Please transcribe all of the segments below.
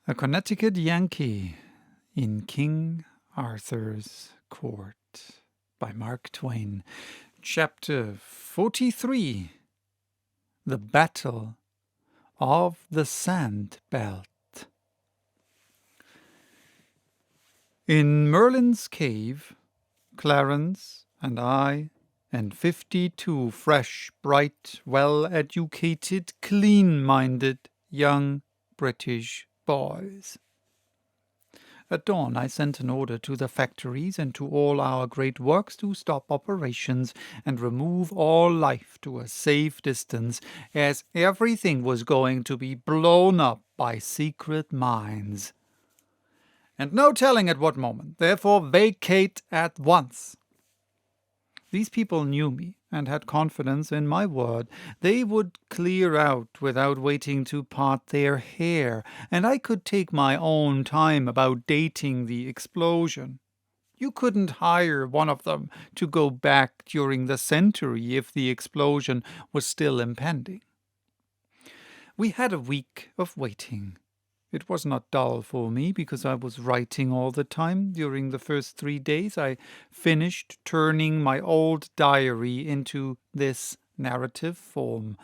A Connecticut Yankee in King Arthur's Court by Mark Twain. Chapter 43. The Battle of the Sand Belt. In Merlin's cave, Clarence and I and 52 fresh, bright, well-educated, clean-minded young British boys. At dawn I sent an order to the factories and to all our great works to stop operations and remove all life to a safe distance, as everything was going to be blown up by secret mines. And no telling at what moment, therefore vacate at once. These people knew me and had confidence in my word. They would clear out without waiting to part their hair, and I could take my own time about dating the explosion. You couldn't hire one of them to go back during the century if the explosion was still impending. We had a week of waiting. It was not dull for me, because I was writing all the time. During the first 3 days I finished turning my old diary into this narrative form.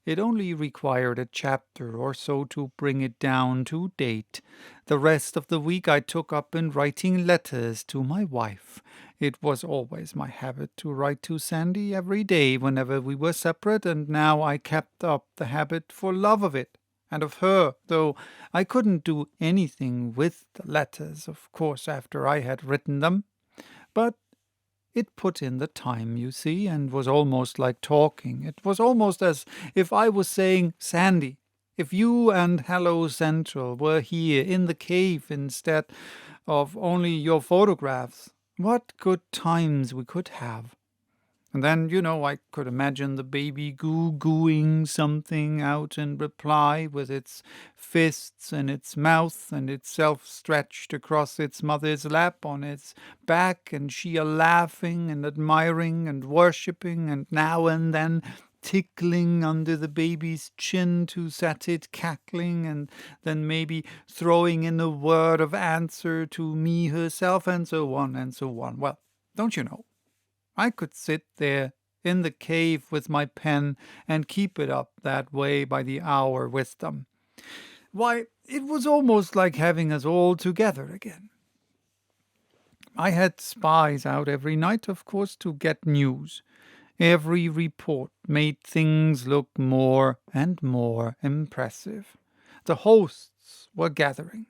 It only required a chapter or so to bring it down to date. The rest of the week I took up in writing letters to my wife. It was always my habit to write to Sandy every day whenever we were separate, and now I kept up the habit for love of it. And of her, though I couldn't do anything with the letters, of course, after I had written them. But it put in the time, you see, and was almost like talking. It was almost as if I was saying, Sandy, if you and Hello Central were here in the cave instead of only your photographs, what good times we could have. And then, I could imagine the baby goo-gooing something out in reply with its fists in its mouth and itself stretched across its mother's lap on its back, and she a-laughing and admiring and worshipping, and now and then tickling under the baby's chin to set it cackling, and then maybe throwing in a word of answer to me herself, and so on and so on. Well, don't you know? I could sit there in the cave with my pen and keep it up that way by the hour with them. Why, it was almost like having us all together again. I had spies out every night, of course, to get news. Every report made things look more and more impressive. The hosts were gathering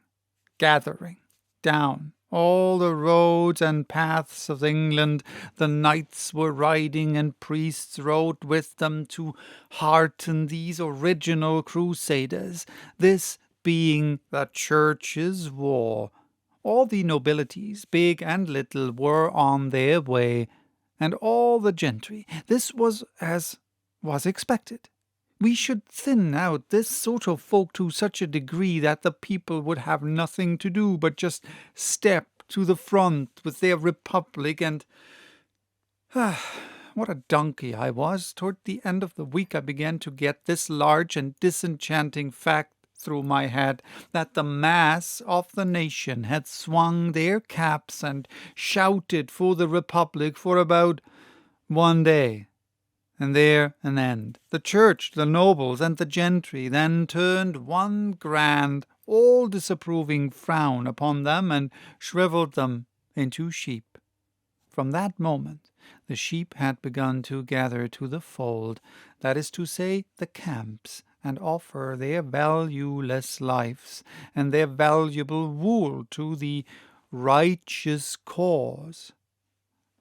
down all the roads and paths of England. The knights were riding, and priests rode with them to hearten these original crusaders, this being the Church's war. All the nobilities, big and little, were on their way, and all the gentry. This was as was expected. We should thin out this sort of folk to such a degree that the people would have nothing to do but just step to the front with their republic, and what a donkey I was. Toward the end of the week I began to get this large and disenchanting fact through my head, that the mass of the nation had swung their caps and shouted for the republic for about 1 day. And there an end. The church, the nobles, and the gentry then turned one grand, all-disapproving frown upon them and shriveled them into sheep. From that moment the sheep had begun to gather to the fold, that is to say, the camps, and offer their valueless lives and their valuable wool to the righteous cause.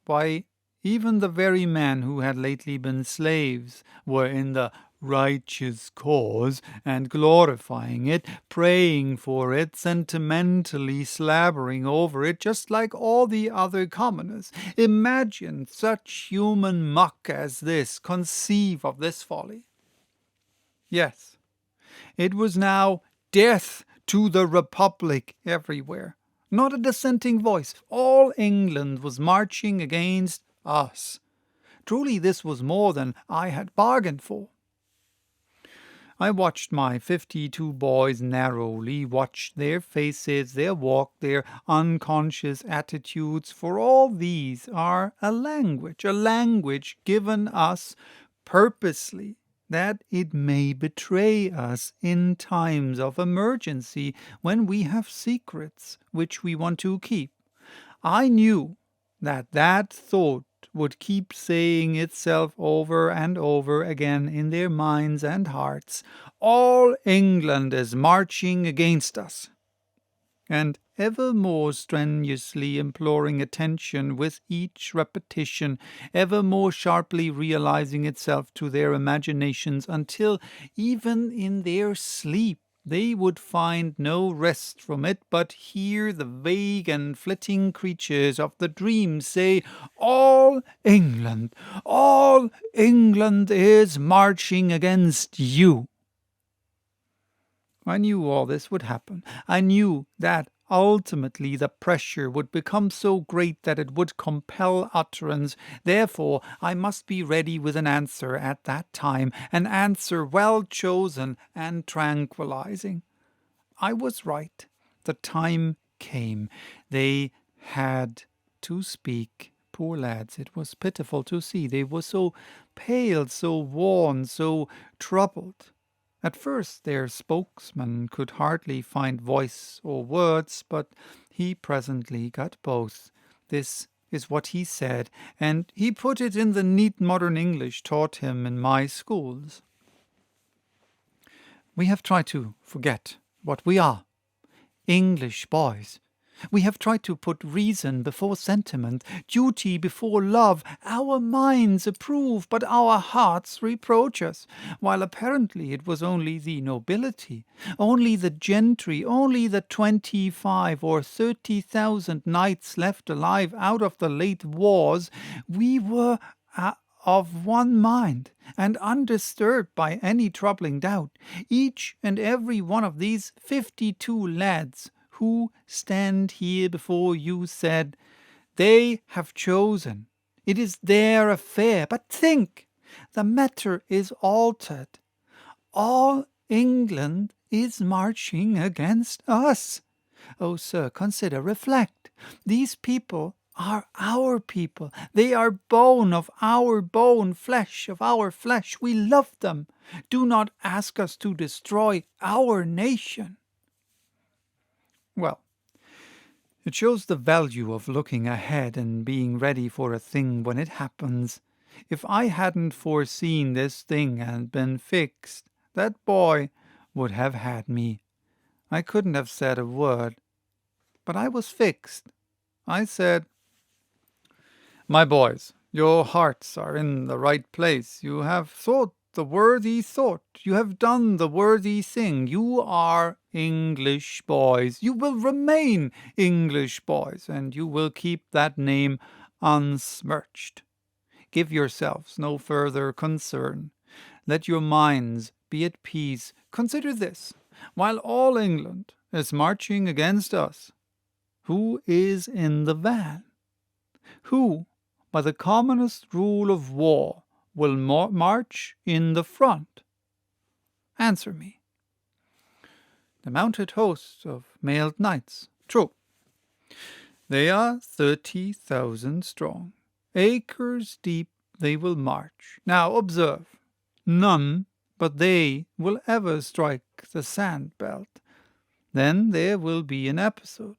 Why, even the very men who had lately been slaves were in the righteous cause, and glorifying it, praying for it, sentimentally slabbering over it, just like all the other commoners. Imagine such human muck as this. Conceive of this folly. Yes, it was now death to the Republic everywhere. Not a dissenting voice. All England was marching against us. Truly this was more than I had bargained for. I watched my 52 boys narrowly, watched their faces, their walk, their unconscious attitudes, for all these are a language given us purposely, that it may betray us in times of emergency when we have secrets which we want to keep. I knew that thought would keep saying itself over and over again in their minds and hearts. All England is marching against us, and ever more strenuously imploring attention with each repetition, ever more sharply realizing itself to their imaginations, until even in their sleep they would find no rest from it, but hear the vague and flitting creatures of the dream say, all England is marching against you. I knew all this would happen. I knew that ultimately the pressure would become so great that it would compel utterance. Therefore, I must be ready with an answer at that time, an answer well chosen and tranquilizing. I was right. The time came. They had to speak. Poor lads, it was pitiful to see. They were so pale, so worn, so troubled. At first their spokesman could hardly find voice or words, but he presently got both. This is what he said, and he put it in the neat modern English taught him in my schools. We have tried to forget what we are, English boys. We have tried to put reason before sentiment, duty before love. Our minds approve, but our hearts reproach us, while apparently it was only the nobility, only the gentry, only the 25 or 30,000 knights left alive out of the late wars. We were of one mind, and undisturbed by any troubling doubt. Each and every one of these 52 lads who stand here before you said, they have chosen. It is their affair. But think, the matter is altered. All England is marching against us. Oh, sir, consider, reflect. These people are our people. They are bone of our bone, flesh of our flesh. We love them. Do not ask us to destroy our nation. Well, it shows the value of looking ahead and being ready for a thing when it happens. If I hadn't foreseen this thing and been fixed, that boy would have had me. I couldn't have said a word, but I was fixed. I said, my boys, your hearts are in the right place. You have thought the worthy thought. You have done the worthy thing. You are English boys. You will remain English boys, and you will keep that name unsmirched. Give yourselves no further concern. Let your minds be at peace. Consider this. While all England is marching against us, who is in the van? Who, by the commonest rule of war, will march in the front? Answer me. The mounted host of mailed knights. True. They are 30,000 strong. Acres deep they will march. Now observe, none but they will ever strike the sand belt. Then there will be an episode.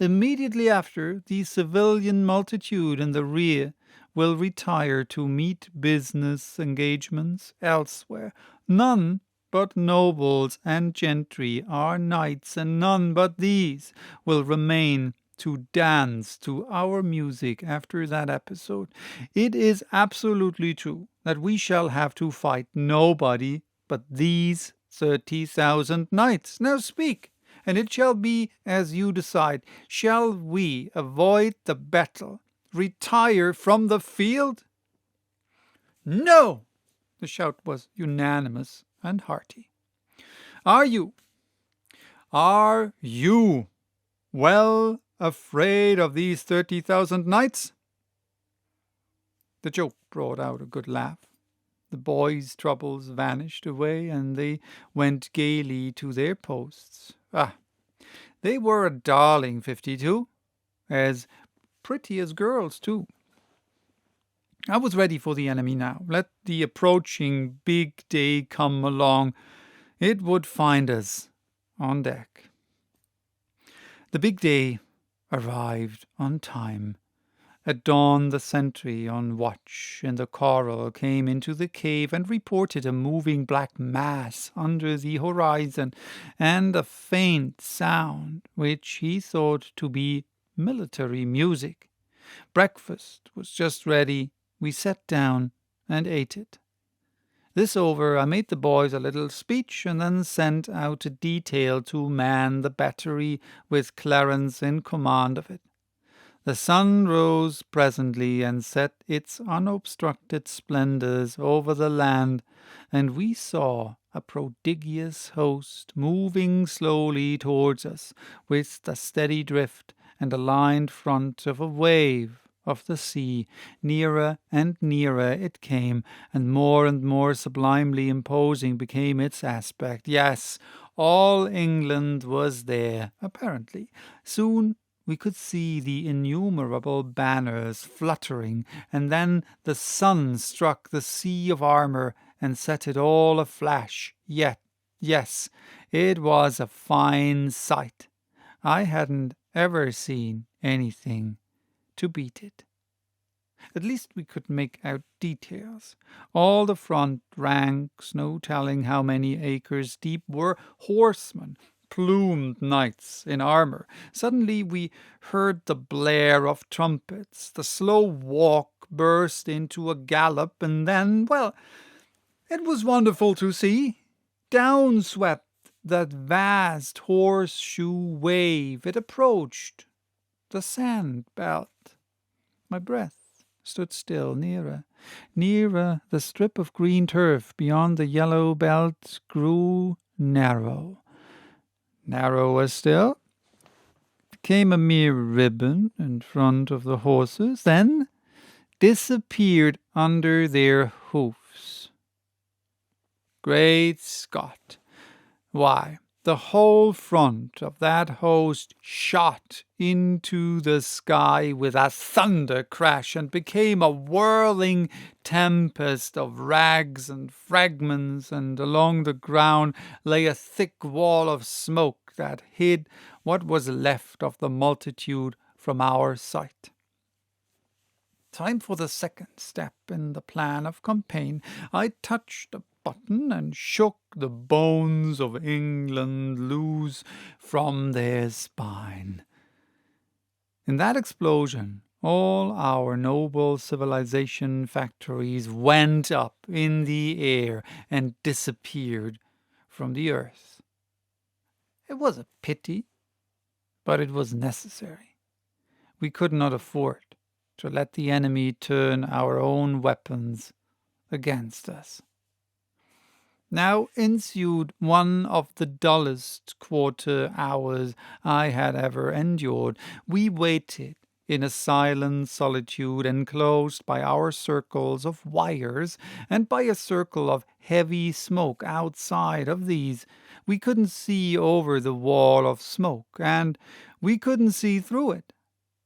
Immediately after, the civilian multitude in the rear will retire to meet business engagements elsewhere. None but nobles and gentry are knights, and none but these will remain to dance to our music after that episode. It is absolutely true that we shall have to fight nobody but these 30,000 knights. Now speak, and it shall be as you decide. Shall we avoid the battle, retire from the field? No! The shout was unanimous and hearty. Are you well afraid of these 30,000 knights? The joke brought out a good laugh. The boys' troubles vanished away, and they went gaily to their posts. They were a darling 52, as pretty as girls, too. I was ready for the enemy now. Let the approaching big day come along. It would find us on deck. The big day arrived on time. At dawn, the sentry on watch in the coral came into the cave and reported a moving black mass under the horizon and a faint sound which he thought to be military music. Breakfast was just ready. We sat down and ate it. This over, I made the boys a little speech and then sent out a detail to man the battery with Clarence in command of it. The sun rose presently and set its unobstructed splendors over the land, and we saw a prodigious host moving slowly towards us with the steady drift and aligned front of a wave of the sea. Nearer and nearer it came, and more sublimely imposing became its aspect. Yes, all England was there, apparently. Soon we could see the innumerable banners fluttering, and then the sun struck the sea of armour and set it all aflash. Yes, it was a fine sight. I hadn't ever seen anything to beat it. At least we could make out details. All the front ranks, no telling how many acres deep, were horsemen, plumed knights in armour. Suddenly we heard the blare of trumpets. The slow walk burst into a gallop, and then, well, it was wonderful to see. Down swept that vast horseshoe wave. It approached the sand belt. My breath stood still. Nearer. The strip of green turf beyond the yellow belt grew narrow. Narrower still, became a mere ribbon in front of the horses, then disappeared under their hoofs. Great Scott! Why, the whole front of that host shot into the sky with a thunder crash and became a whirling tempest of rags and fragments, and along the ground lay a thick wall of smoke that hid what was left of the multitude from our sight. Time for the second step in the plan of campaign. I touched a button and shook the bones of England loose from their spine. In that explosion, all our noble civilization factories went up in the air and disappeared from the earth. It was a pity, but it was necessary. We could not afford to let the enemy turn our own weapons against us. Now ensued one of the dullest quarter hours I had ever endured. We waited in a silent solitude enclosed by our circles of wires and by a circle of heavy smoke outside of these. We couldn't see over the wall of smoke, and we couldn't see through it.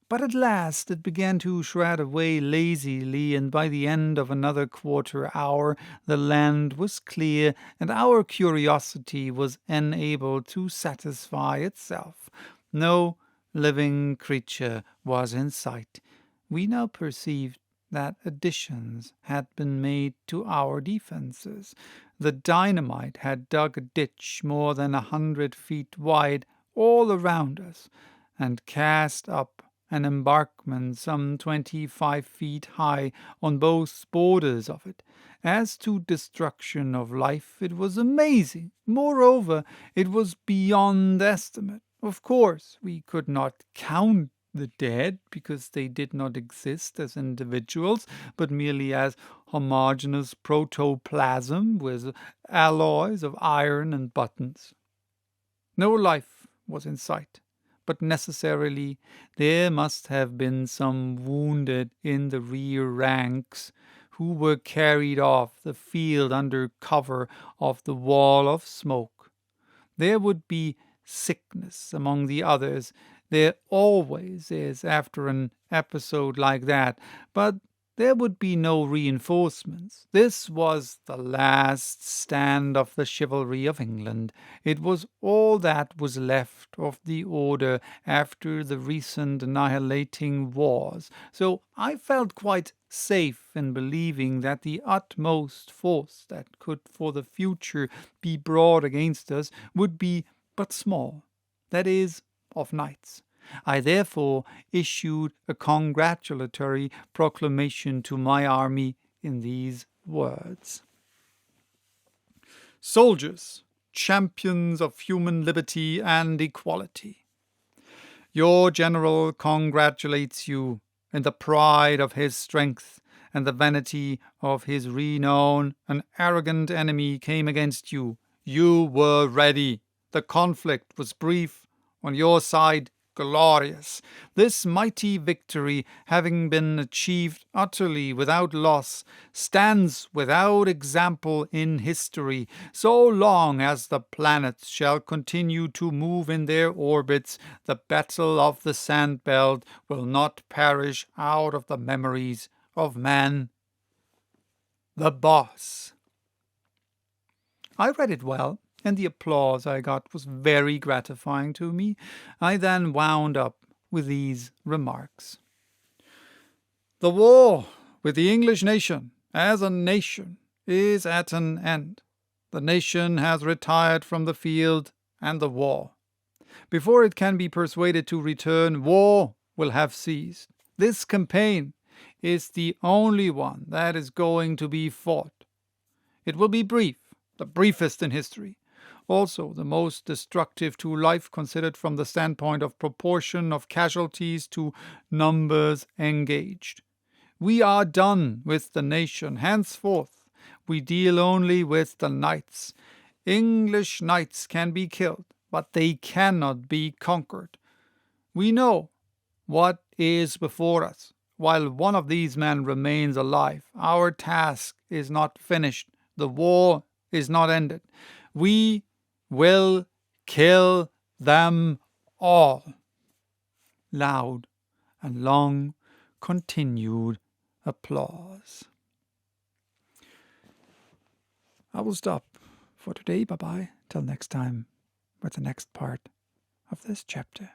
But at last it began to shred away lazily, and by the end of another quarter hour the land was clear, and our curiosity was enabled to satisfy itself. No living creature was in sight. We now perceived that additions had been made to our defences. The dynamite had dug a ditch more than 100 feet wide all around us, and cast up an embankment some 25 feet high on both borders of it. As to destruction of life, it was amazing. Moreover, it was beyond estimate. Of course, we could not count the dead, because they did not exist as individuals, but merely as homogeneous protoplasm with alloys of iron and buttons. No life was in sight, but necessarily there must have been some wounded in the rear ranks who were carried off the field under cover of the wall of smoke. There would be sickness among the others. There always is after an episode like that, but there would be no reinforcements. This was the last stand of the chivalry of England. It was all that was left of the order after the recent annihilating wars. So I felt quite safe in believing that the utmost force that could for the future be brought against us would be but small, that is, of knights. I therefore issued a congratulatory proclamation to my army in these words: Soldiers, champions of human liberty and equality, your general congratulates you in the pride of his strength and the vanity of his renown. An arrogant enemy came against you. You were ready. The conflict was brief. On your side, glorious. This mighty victory, having been achieved utterly without loss, stands without example in history. So long as the planets shall continue to move in their orbits, the battle of the sand belt will not perish out of the memories of man. The Boss. I read it well, and the applause I got was very gratifying to me. I then wound up with these remarks. The war with the English nation, as a nation, is at an end. The nation has retired from the field and the war. Before it can be persuaded to return, war will have ceased. This campaign is the only one that is going to be fought. It will be brief, the briefest in history. Also the most destructive to life considered from the standpoint of proportion of casualties to numbers engaged. We are done with the nation. Henceforth we deal only with the knights. English knights can be killed, but they cannot be conquered. We know what is before us. While one of these men remains alive, our task is not finished. The war is not ended. We will kill them all. Loud and long continued applause. I will stop for today. Bye-bye. Till next time with the next part of this chapter.